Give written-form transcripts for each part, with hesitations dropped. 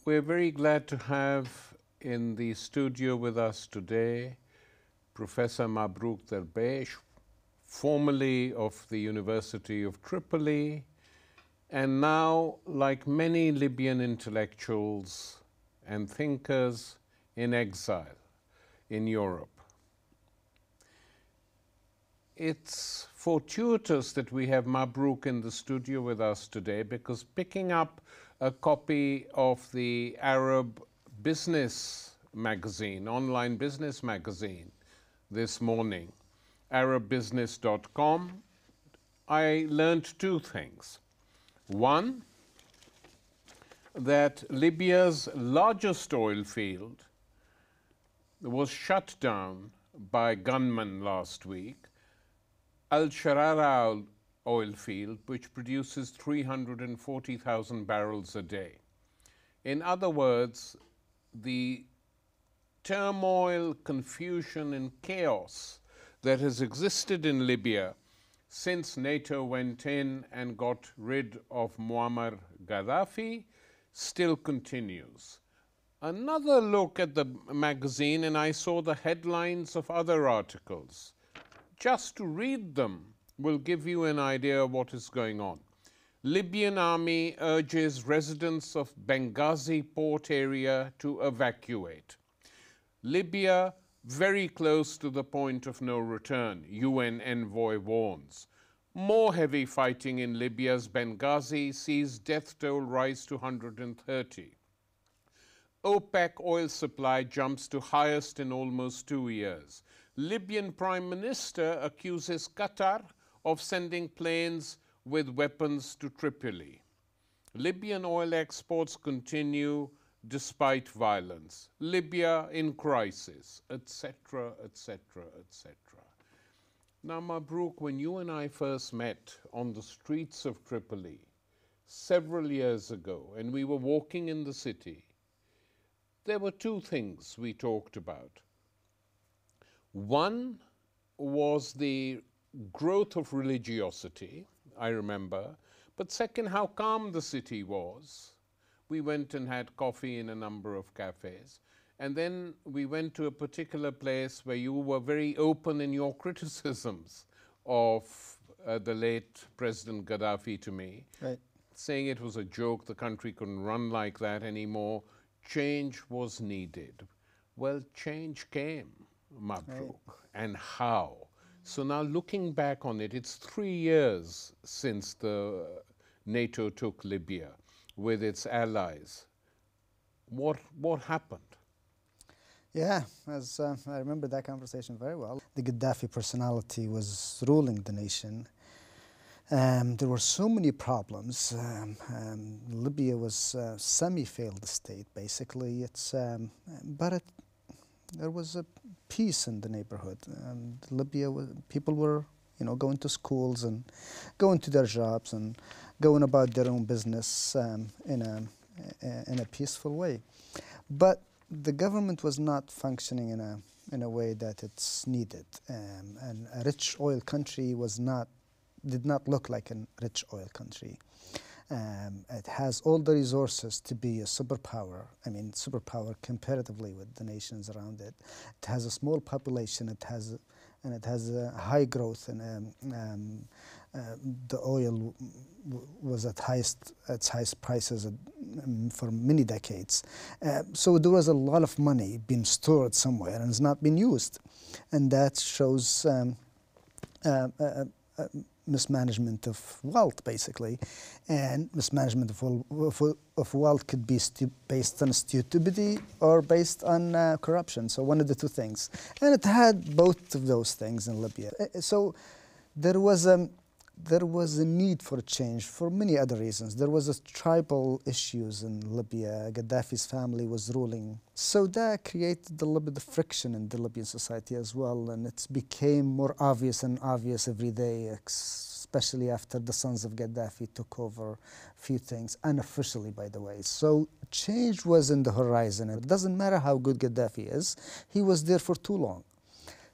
We're very glad to have in the studio with us today Professor Mabrouk Derbesh, formerly of the University of Tripoli, and now, like many Libyan intellectuals and thinkers, in exile in Europe. It's fortuitous that we have Mabrouk in the studio with us today, because picking up a copy of the Arab business magazine, online business magazine, this morning, arabbusiness.com, I learned two things. One, that Libya's largest oil field was shut down by gunmen last week, Al-Sharara oil field, which produces 340,000 barrels a day. In other words, the turmoil, confusion, and chaos that has existed in Libya since NATO went in and got rid of Muammar Gaddafi still continues. Another look at the magazine, and I saw the headlines of other articles. Just to read them will give you an idea of what is going on. Libyan army urges residents of Benghazi port area to evacuate. Libya very close to the point of no return, UN envoy warns. More heavy fighting in Libya's Benghazi sees death toll rise to 130. OPEC oil supply jumps to highest in almost 2 years. Libyan Prime Minister accuses Qatar of sending planes with weapons to Tripoli. Libyan oil exports continue despite violence. Libya in crisis, etc., etc., etc. Now, Mabrouk, when you and I first met on the streets of Tripoli several years ago, and we were walking in the city, there were two things we talked about. One was the growth of religiosity, I remember, but second, how calm the city was. We went and had coffee in a number of cafes, and then we went to a particular place where you were very open in your criticisms of the late President Gaddafi to me, right, saying it was a joke, the country couldn't run like that anymore, change was needed. Well, change came, Mabrouk, right, and how? So now looking back on it, it's 3 years since the NATO took Libya with its allies. What happened? Yeah, as I remember that conversation very well. The Gaddafi personality was ruling the nation. There were so many problems. Libya was a semi-failed state, basically. There was a peace in the neighborhood. Libya, people were, going to schools and going to their jobs and going about their own business in a peaceful way. But the government was not functioning in a way that it's needed. And a rich oil country did not look like a rich oil country. It has all the resources to be a superpower. I mean, superpower comparatively with the nations around it. It has a small population. It has a high growth, and the oil was at its highest prices for many decades. So there was a lot of money being stored somewhere and it's not being used, and that shows mismanagement of wealth, basically. And mismanagement of wealth could be based on stupidity or based on corruption. So one of the two things. And it had both of those things in Libya. So there was a need for change for many other reasons. There was tribal issues in Libya. Gaddafi's family was ruling. So that created a little bit of friction in the Libyan society as well, and it became more obvious and obvious every day, especially after the sons of Gaddafi took over a few things, unofficially, by the way. So change was in the horizon. It doesn't matter how good Gaddafi is, he was there for too long.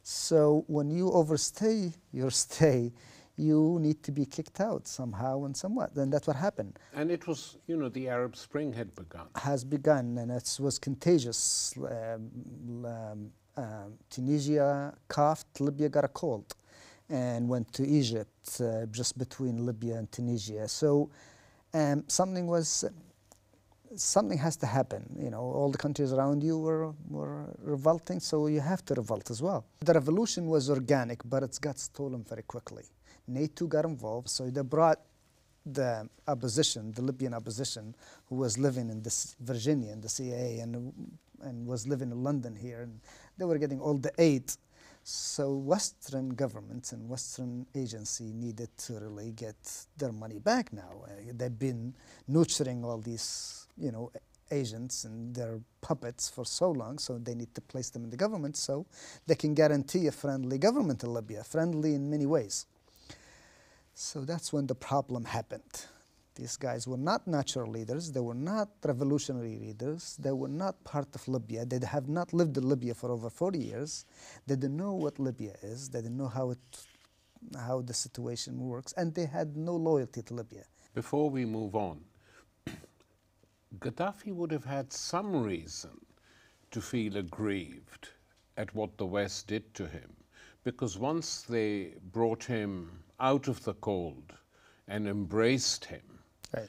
So when you overstay your stay, you need to be kicked out somehow and somewhat. And that's what happened. And it was, you know, the Arab Spring had begun. Has begun, and it was contagious. Tunisia coughed, Libya got a cold, and went to Egypt, just between Libya and Tunisia. So something has to happen. You know, all the countries around you were revolting, so you have to revolt as well. The revolution was organic, but it got stolen very quickly. NATO got involved, so they brought the opposition, the Libyan opposition, who was living in Virginia in the CIA and was living in London here, and they were getting all the aid. So Western governments and Western agency needed to really get their money back now. They've been nurturing all these, you know, agents and their puppets for so long, so they need to place them in the government so they can guarantee a friendly government in Libya, friendly in many ways. So that's when the problem happened. These guys were not natural leaders, they were not revolutionary leaders, they were not part of Libya, they have not lived in Libya for over 40 years, they didn't know what Libya is, they didn't know how the situation works, and they had no loyalty to Libya. Before we move on, Gaddafi would have had some reason to feel aggrieved at what the West did to him, because once they brought him out of the cold and embraced him, right.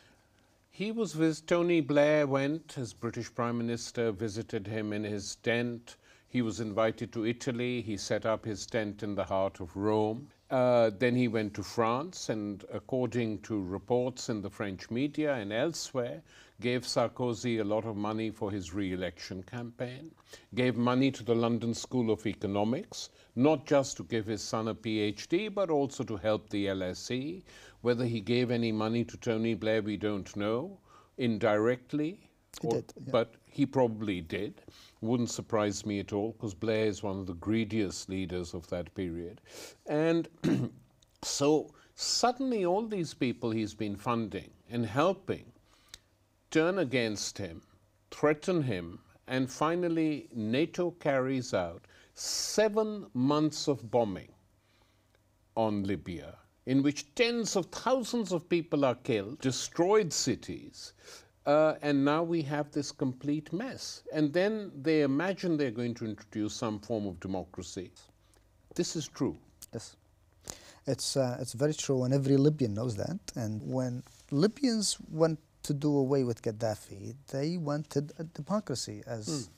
He was with Tony Blair, went as British Prime Minister, visited him in his tent. He was invited to Italy. He set up his tent in the heart of Rome. Then he went to France and, according to reports in the French media and elsewhere, gave Sarkozy a lot of money for his re-election campaign, gave money to the London School of Economics, not just to give his son a PhD, but also to help the LSE. Whether he gave any money to Tony Blair, we don't know, indirectly. He did, yeah. But he probably did. Wouldn't surprise me at all, because Blair is one of the greediest leaders of that period. And so suddenly all these people he's been funding and helping turn against him, threaten him, and finally NATO carries out 7 months of bombing on Libya, in which tens of thousands of people are killed, destroyed cities, and now we have this complete mess. And then they imagine they're going to introduce some form of democracy. This is true. Yes. It's very true, and every Libyan knows that. And when Libyans want to do away with Gaddafi, they wanted a democracy as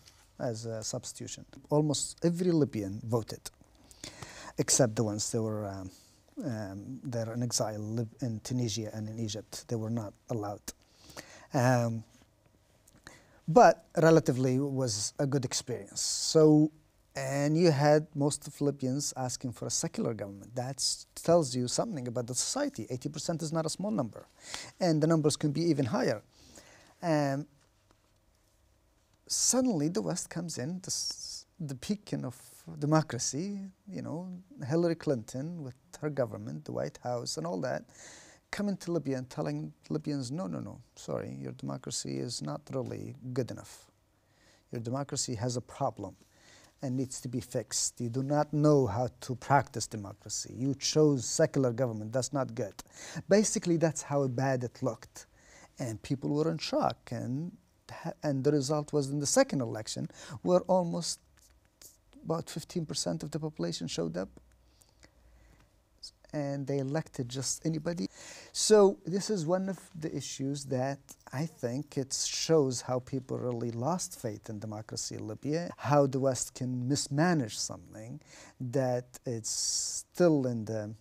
a substitution. Almost every Libyan voted, except the ones that were they're in exile in Tunisia and in Egypt. They were not allowed. But relatively it was a good experience. So, and you had most of Libyans asking for a secular government. That tells you something about the society. 80% is not a small number, and the numbers can be even higher. Suddenly the West comes in, the beacon of democracy, you know, Hillary Clinton with her government, the White House and all that, coming to Libya and telling Libyans, no, no, no, sorry, your democracy is not really good enough. Your democracy has a problem and needs to be fixed. You do not know how to practice democracy. You chose secular government, that's not good. Basically, that's how bad it looked. And people were in shock. And the result was in the second election, where almost about 15% of the population showed up, and they elected just anybody. So this is one of the issues that I think it shows how people really lost faith in democracy in Libya, how the West can mismanage something that it's still in the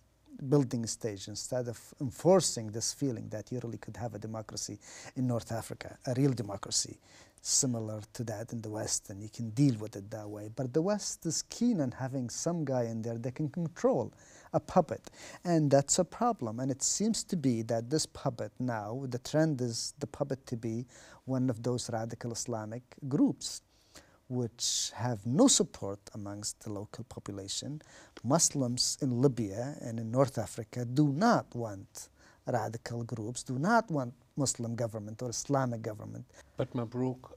building stage, instead of enforcing this feeling that you really could have a democracy in North Africa, a real democracy, similar to that in the West, and you can deal with it that way. But the West is keen on having some guy in there that can control a puppet, and that's a problem. And it seems to be that this puppet now, the trend is the puppet to be one of those radical Islamic groups which have no support amongst the local population. Muslims in Libya and in North Africa do not want radical groups, do not want Muslim government or Islamic government. But Mabrouk,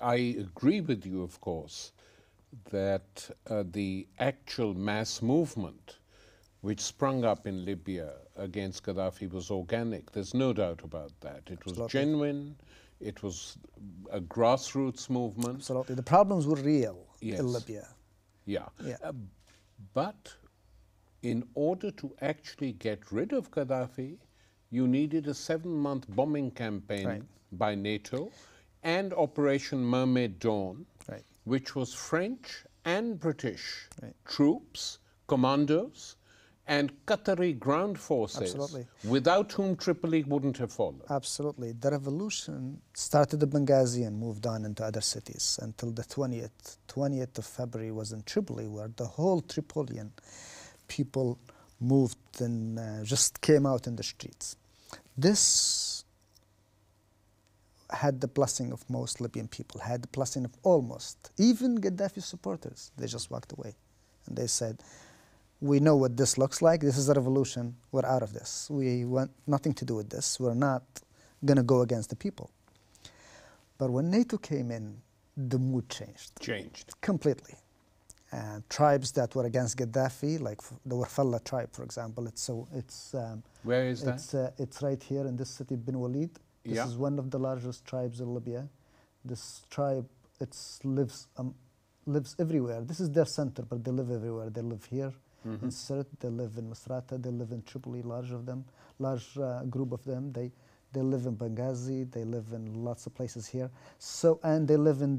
I agree with you, of course, that the actual mass movement which sprung up in Libya against Gaddafi was organic. There's no doubt about that. It was genuine. It was a grassroots movement. Absolutely. The problems were real Yes. in Libya. Yeah. Yeah. But in order to actually get rid of Gaddafi, you needed a 7-month bombing campaign by NATO and Operation Mermaid Dawn, which was French and British troops, commandos, and Qatari ground forces, without whom Tripoli wouldn't have fallen. Absolutely. The revolution started in Benghazi and moved on into other cities until the 20th of February was in Tripoli, where the whole Tripolian people moved and just came out in the streets. This had the blessing of most Libyan people, had the blessing of almost, even Gaddafi supporters. They just walked away and they said, we know what this looks like. This is a revolution. We're out of this. We want nothing to do with this. We're not going to go against the people. But when NATO came in, the mood changed. Completely. Tribes that were against Gaddafi, like the Warfalla tribe, for example. Where is that? It's right here in this city, Bin Walid. This is one of the largest tribes in Libya. This tribe, lives everywhere. This is their center, but they live everywhere. They live here in Sirte, they live in Misrata, they live in Tripoli, large group of them. They live in Benghazi, they live in lots of places here. So, and they live in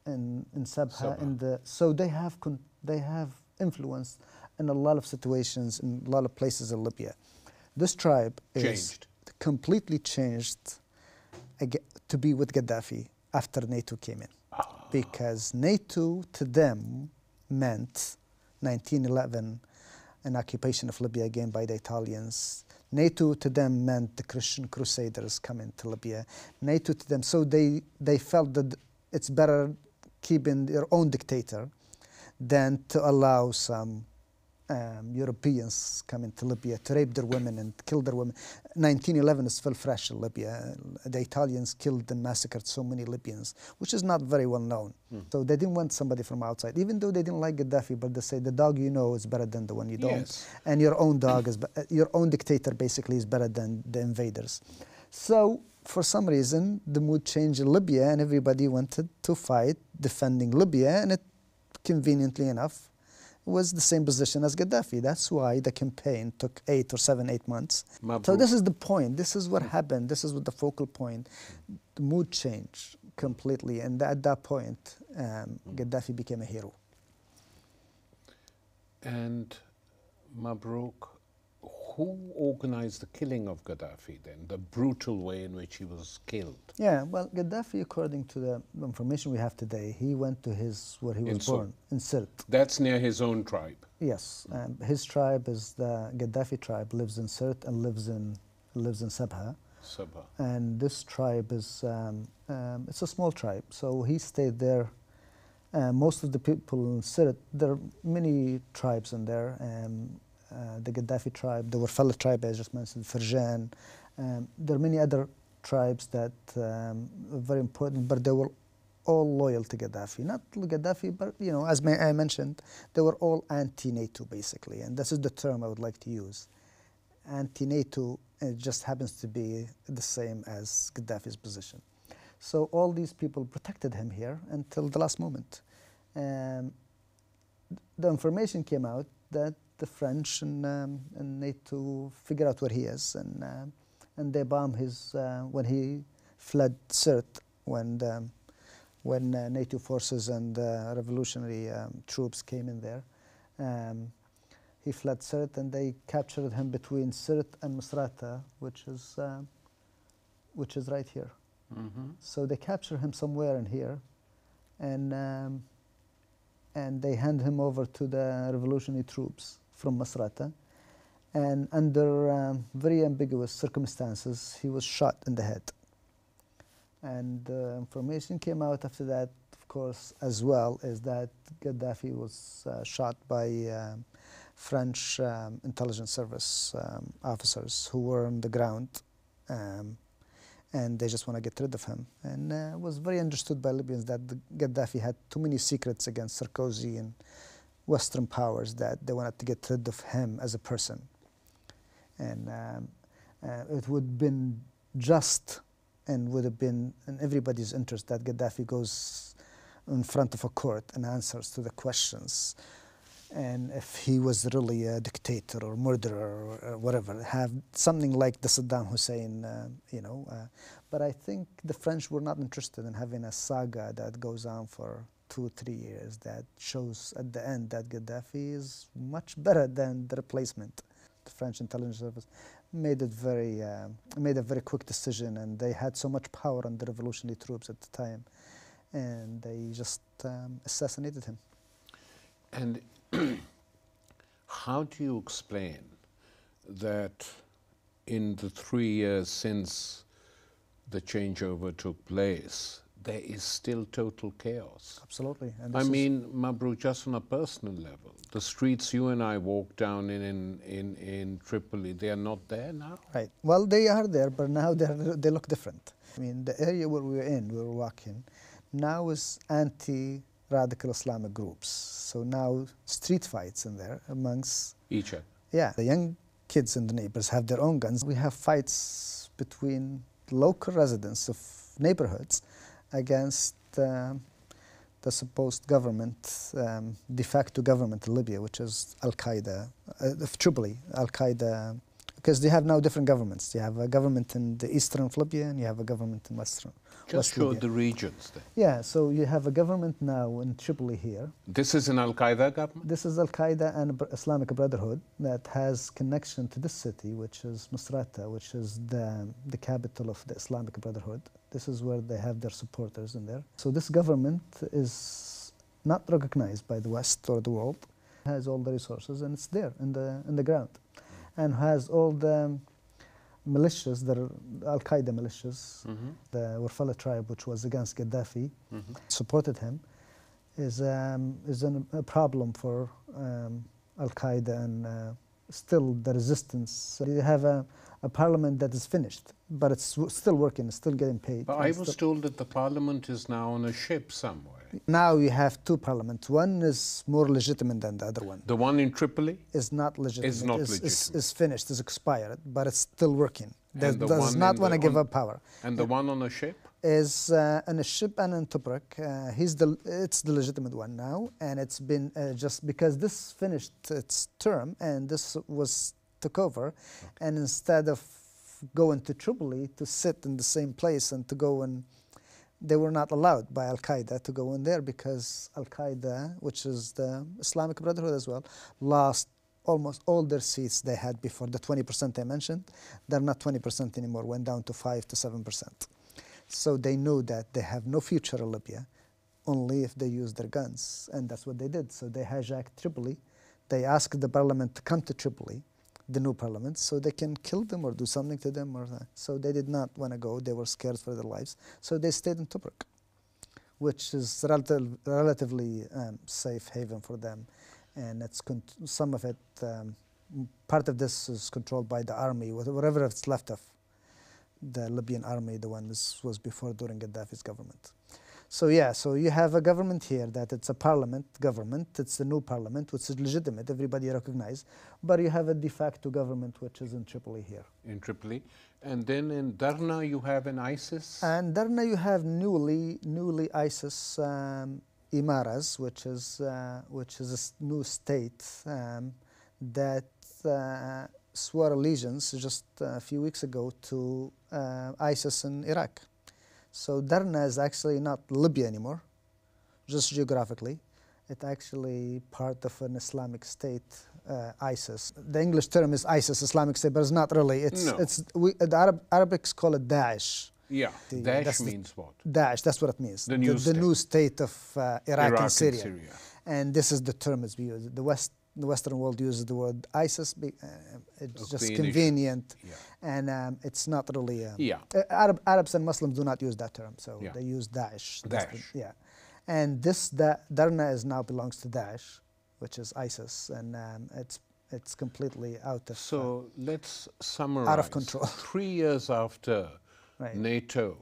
Sabha. So they have influence in a lot of situations, in a lot of places in Libya. This tribe is completely changed to be with Gaddafi after NATO came in. Because NATO to them meant 1911, an occupation of Libya again by the Italians. NATO to them meant the Christian Crusaders coming to Libya. NATO to them, so they felt that it's better keeping their own dictator than to allow some Europeans coming to Libya to rape their women and kill their women. 1911 is still fresh in Libya. The Italians killed and massacred so many Libyans, which is not very well known. So they didn't want somebody from outside, even though they didn't like Gaddafi, but they say the dog you know is better than the one you don't. And your own dog is, your own dictator basically is better than the invaders. So for some reason, the mood changed in Libya and everybody wanted to fight defending Libya, and it, conveniently enough, was the same position as Gaddafi. That's why the campaign took 8 months. So this is the point. This is what happened. This is what the focal point. The mood changed completely, and at that point, Gaddafi became a hero. And Mabruk, who organized the killing of Gaddafi then, the brutal way in which he was killed? Yeah, well, Gaddafi, according to the information we have today, he went to where he was born, in Sirte. That's near his own tribe? Yes. His tribe is the Gaddafi tribe, lives in Sirte and lives in Sabha. And this tribe is, it's a small tribe, so he stayed there. Most of the people in Sirte, there are many tribes in there. The Gaddafi tribe, the Warfalla tribe, I just mentioned, Firjan. There are many other tribes that are very important, but they were all loyal to Gaddafi. Not Gaddafi, but as I mentioned, they were all anti-NATO basically, and this is the term I would like to use. Anti-NATO, it just happens to be the same as Gaddafi's position. So all these people protected him here until the last moment. The information came out that the French and NATO figure out where he is, and they bomb his when he fled Sirte, when NATO forces and revolutionary troops came in there. He fled Sirte, and they captured him between Sirte and Misrata, which is right here. So they capture him somewhere in here, and they hand him over to the revolutionary troops from Misrata, and under very ambiguous circumstances, he was shot in the head. And information came out after that, of course, as well, is that Gaddafi was shot by French intelligence service officers who were on the ground, and they just want to get rid of him. And it was very understood by Libyans that Gaddafi had too many secrets against Sarkozy and Western powers that they wanted to get rid of him as a person. And it would have been just and would have been in everybody's interest that Gaddafi goes in front of a court and answers to the questions. And if he was really a dictator or murderer or whatever, have something like the Saddam Hussein, But I think the French were not interested in having a saga that goes on for 2-3 years that shows at the end that Gaddafi is much better than the replacement. The French intelligence service made a very quick decision, and they had so much power on the revolutionary troops at the time, and they just assassinated him. And how do you explain that in the 3 years since the changeover took place, there is still total chaos? Absolutely. And I mean, Mabrouk, just on a personal level, the streets you and I walk down in Tripoli, they are not there now? Right. Well, they are there, but now they look different. I mean, the area where we were walking, now is anti-radical Islamic groups. So now street fights in there amongst each other. Yeah, the young kids and the neighbors have their own guns. We have fights between local residents of neighborhoods against the supposed government, de facto government in Libya, which is Al-Qaeda, of Tripoli, Al-Qaeda, because they have now different governments. You have a government in the eastern of Libya and you have a government in western. Just show the regions then. Yeah, so you have a government now in Tripoli here. This is an Al-Qaeda government? This is Al-Qaeda and Islamic Brotherhood that has connection to this city, which is Misrata, which is the capital of the Islamic Brotherhood. This is where they have their supporters in there. So this government is not recognized by the West or the world. It has all the resources and it's there in the ground, and has all the militias, the Al-Qaeda militias, the Warfala tribe, which was against Gaddafi, supported him, is a problem for Al-Qaeda and still the resistance. So you have a parliament that is finished, but it's still working, it's still getting paid. But I was told that the parliament is now on a ship somewhere. Now you have two parliaments. One is more legitimate than the other one. The one in Tripoli? Is not legitimate. Is not legitimate. Is finished, is expired, but it's still working. Does not want to give up power. And the one on a ship? Is on a ship and in Tobruk. It's the legitimate one now, and it's been just because this finished its term and this took over, and instead of going to Tripoli to sit in the same place and to go and they were not allowed by Al-Qaeda to go in there because Al-Qaeda, which is the Islamic Brotherhood as well, lost almost all their seats they had before. The 20% I mentioned, they're not 20% anymore, went down to 5 to 7%. So they knew that they have no future in Libya, only if they use their guns, and that's what they did. So they hijacked Tripoli. They asked the parliament to come to Tripoli, the new parliament, so they can kill them or do something to them. So they did not want to go. They were scared for their lives. So they stayed in Tobruk, which is relatively safe haven for them. And it's some of it, part of this is controlled by the army, whatever it's left of the Libyan army, the one was before during Gaddafi's government. So yeah, so you have a government here that it's a parliament government, it's a new parliament, which is legitimate, everybody recognized, but you have a de facto government which is in Tripoli here. In Tripoli. And then in Darna you have an ISIS? And Darna you have newly ISIS Imaras, which is a new state that swore allegiance just a few weeks ago to ISIS in Iraq. So Darna is actually not Libya anymore, just geographically. It's actually part of an Islamic state, ISIS. The English term is ISIS, Islamic State, but it's not really. The Arabics call it Daesh. Yeah, Daesh means what? Daesh, that's what it means. The new state of Iraq and Syria. And Syria. And this is the term it's used. The Western world uses the word ISIS. It's just convenient, and it's not really. Arabs and Muslims do not use that term, so they use Daesh. Daesh. And this Darna now belongs to Daesh, which is ISIS, and it's completely out of. So let's summarize. Out of control. 3 years after NATO.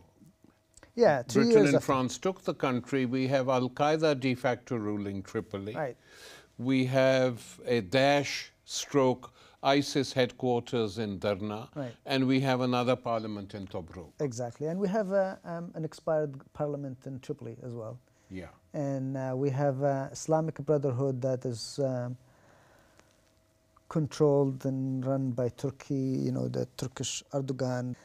Yeah, Britain and France took the country. We have Al-Qaeda de facto ruling Tripoli. Right. We have a Daesh stroke ISIS headquarters in Darna, Right. and we have another parliament in Tobruk. Exactly, and we have an expired parliament in Tripoli as well. Yeah. And we have Islamic Brotherhood that is controlled and run by Turkey, you know, the Turkish Erdogan.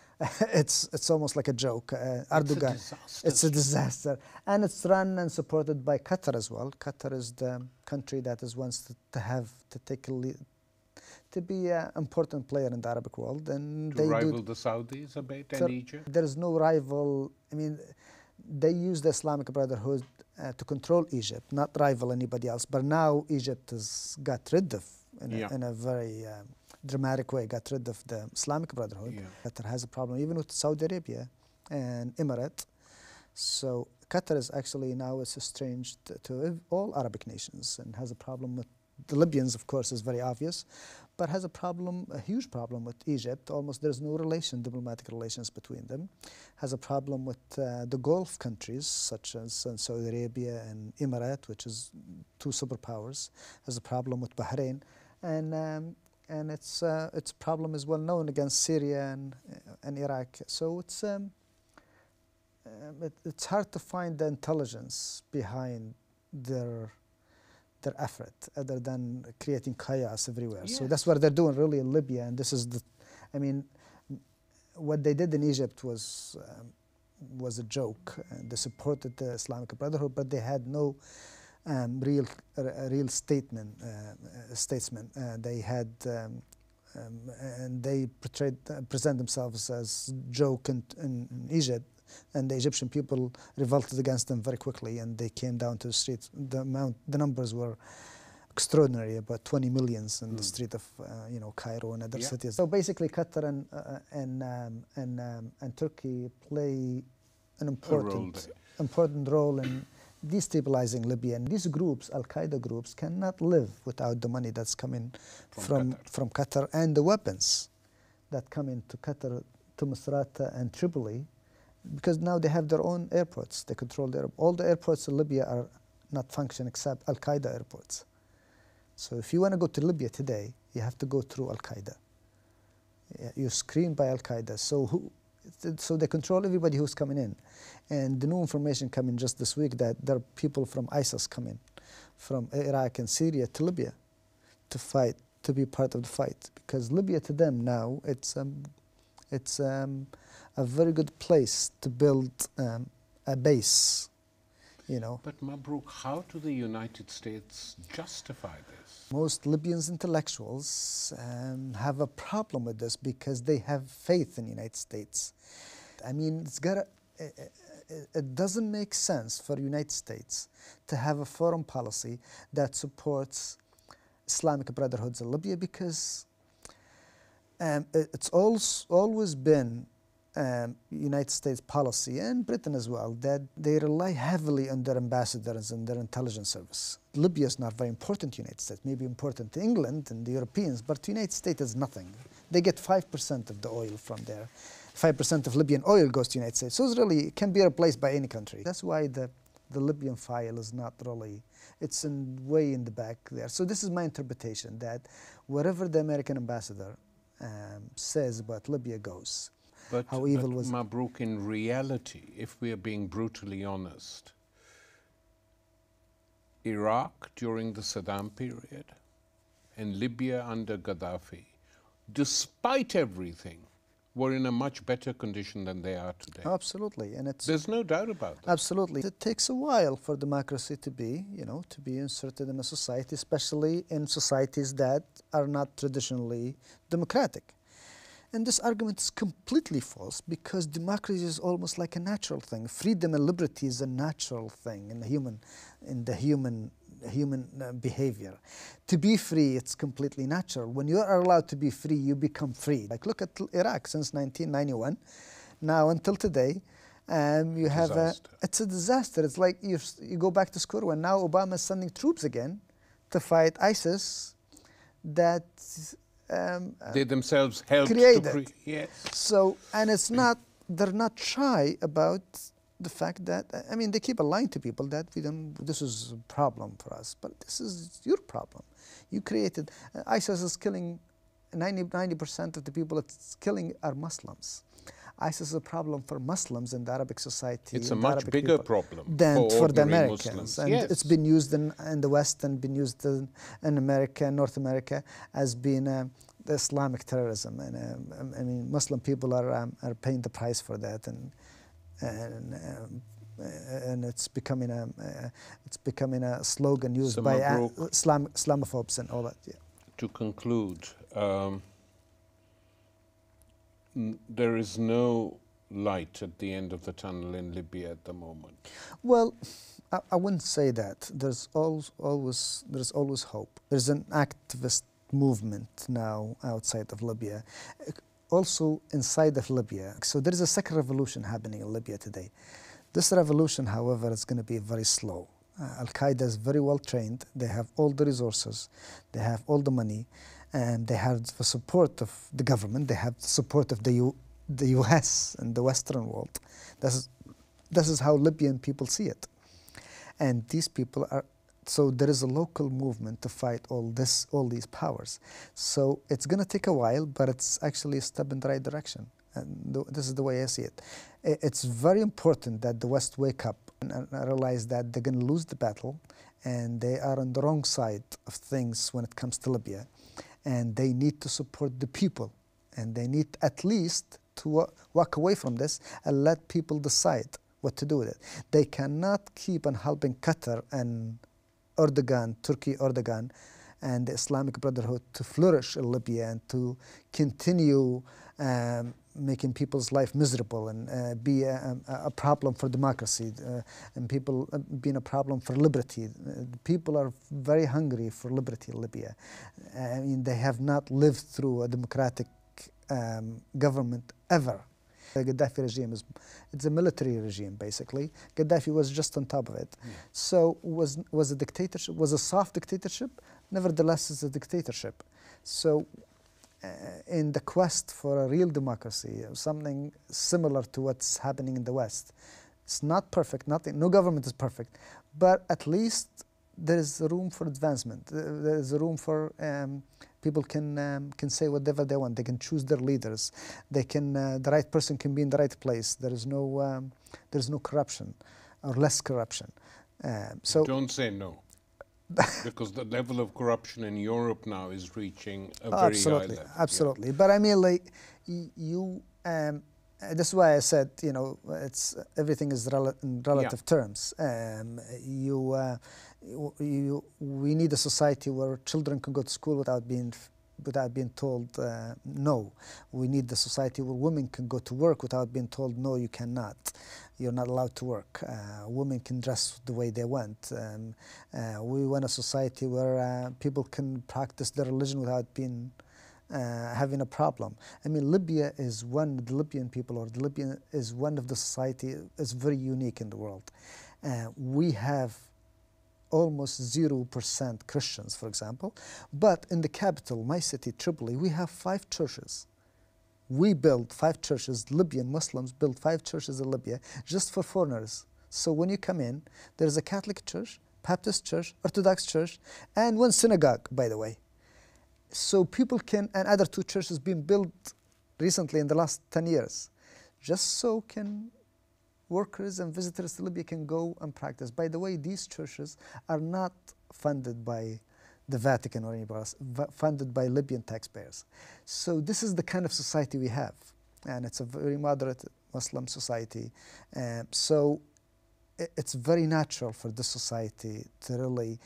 It's almost like a joke. Erdogan. It's a disaster. And it's run and supported by Qatar as well. Qatar is the country that wants to take a lead, to be an important player in the Arabic world. And To they rival the Saudis a bit and Egypt? There is no rival. I mean, they use the Islamic Brotherhood to control Egypt, not rival anybody else. But now Egypt has got rid of, in a very dramatic way, got rid of the Islamic Brotherhood. Qatar has a problem even with Saudi Arabia and Emirate. So Qatar is actually now estranged to all Arabic nations and has a problem with the Libyans, of course, is very obvious, but has a huge problem with Egypt. Almost there's no diplomatic relations between them. Has a problem with the Gulf countries, such as Saudi Arabia and Emirate, which is two superpowers. Has a problem with Bahrain, and its problem is well known against Syria and Iraq. So it's hard to find the intelligence behind their effort, other than creating chaos everywhere. Yes. So that's what they're doing really in Libya, and this is what they did in Egypt was a joke. They supported the Islamic Brotherhood, but they had no real statesman. They had and they present themselves as joke in Egypt. And the Egyptian people revolted against them very quickly, and they came down to the streets. The numbers were extraordinary, about 20 million in the street of Cairo and other cities. So basically, Qatar and Turkey play an important role in destabilizing Libya. And these groups, Al-Qaeda groups, cannot live without the money that's coming from Qatar and the weapons that come into Qatar to Misrata and Tripoli. Because now they have their own airports. They control all the airports in Libya are not functioning except Al-Qaeda airports. So if you want to go to Libya today, you have to go through Al-Qaeda. You're screened by Al-Qaeda. So they control everybody who's coming in. And the new information coming just this week that there are people from ISIS coming from Iraq and Syria to Libya to fight, to be part of the fight. Because Libya to them now, it's a very good place to build a base, you know. But Mabruk, how do the United States justify this? Most Libyans intellectuals have a problem with this because they have faith in the United States. I mean, it doesn't make sense for the United States to have a foreign policy that supports Islamic Brotherhoods in Libya, because it's always been United States policy, and Britain as well, that they rely heavily on their ambassadors and their intelligence service. Libya is not very important to the United States, maybe important to England and the Europeans, but the United States is nothing. They get 5% of the oil from there. 5% of Libyan oil goes to the United States. So it can be replaced by any country. That's why the Libyan file is not really, it's way in the back there. So this is my interpretation, that whatever the American ambassador says about Libya goes. But Mabruk, in reality, if we are being brutally honest, Iraq during the Saddam period and Libya under Gaddafi, despite everything, were in a much better condition than they are today. Absolutely, and there's no doubt about that. Absolutely, it takes a while for democracy to be inserted in a society, especially in societies that are not traditionally democratic. And this argument is completely false, because democracy is almost like a natural thing. Freedom and liberty is a natural thing in the human behavior. To be free, it's completely natural. When you are allowed to be free, you become free. Like, look at Iraq since 1991, now until today, you have it's a disaster. It's like you go back to square one. Now Obama is sending troops again to fight ISIS that they themselves helped created. to create. Yes. So, and they're not shy about the fact that, I mean, they keep lying to people that this is a problem for us, but this is your problem. You created, ISIS is killing 90% of the people it's killing are Muslims. ISIS is a problem for Muslims in the Arabic society. It's a much bigger problem than for the Americans. Muslims. And yes. It's been used in the West and been used in America, North America, as being the Islamic terrorism. And I mean, Muslim people are paying the price for that, and it's becoming a slogan used by Islamophobes and all that. Yeah. To conclude, there is no light at the end of the tunnel in Libya at the moment. Well, I wouldn't say that. There's always hope. There's an activist movement now outside of Libya, also inside of Libya. So there is a second revolution happening in Libya today. This revolution, however, is going to be very slow. Al-Qaeda is very well trained. They have all the resources. They have all the money. And they have the support of the government. They have the support of the US and the Western world. This is how Libyan people see it. And these people are, so there is a local movement to fight all these powers. So it's going to take a while, but it's actually a step in the right direction. And this is the way I see it. It's very important that the West wake up and realize that they're going to lose the battle and they are on the wrong side of things when it comes to Libya. And they need to support the people. And they need at least to walk away from this and let people decide what to do with it. They cannot keep on helping Qatar and Erdogan, Turkey Erdogan, and the Islamic Brotherhood to flourish in Libya and to continue making people's life miserable and be a problem for democracy and people being a problem for liberty. People are very hungry for liberty in Libya. I mean, they have not lived through a democratic government ever. The Gaddafi regime it's a military regime, basically. Gaddafi was just on top of it. Yeah. So was a dictatorship, was a soft dictatorship. Nevertheless, it's a dictatorship. So in the quest for a real democracy, something similar to what's happening in the West, it's not perfect. No government is perfect, but at least there is room for advancement. There is room for people can say whatever they want. They can choose their leaders. They can the right person can be in the right place. There is no corruption, or less corruption. So don't say no, because the level of corruption in Europe now is reaching a very high level. Absolutely. Yeah. But I mean, like you. This is why I said, you know, it's everything is in relative terms. We need a society where children can go to school without being told no. We need the society where women can go to work without being told no, you cannot. You're not allowed to work. Women can dress the way they want. We want a society where people can practice their religion without being having a problem. I mean, Libya is the Libyan people, or the Libyan is one of the society is very unique in the world. We have almost 0% Christians, for example, but in the capital, my city, Tripoli, we have 5 churches. We built 5 churches. Libyan Muslims built 5 churches in Libya just for foreigners. So when you come in, there's a Catholic church, Baptist church, Orthodox church, and 1 synagogue, by the way. So people can, and other 2 churches being built recently in the last 10 years, just so can workers and visitors to Libya can go and practice. By the way, these churches are not funded by the Vatican or anybody else, funded by Libyan taxpayers. So this is the kind of society we have, and it's a very moderate Muslim society. So it's very natural for this society to really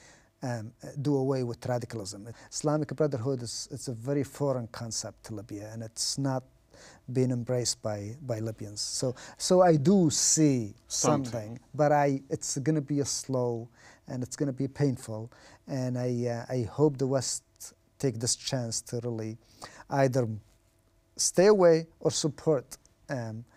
do away with radicalism. Islamic Brotherhood it's a very foreign concept to Libya, and it's not being embraced by Libyans. So I do see something, but it's going to be a slow, and it's going to be painful, and I hope the West take this chance to really either stay away or support.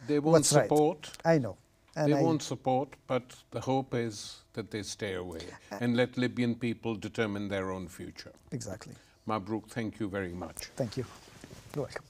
They won't support. Right. I know. And they won't support, but the hope is that they stay away and let Libyan people determine their own future. Exactly. Mabruk, thank you very much. Thank you. You're welcome.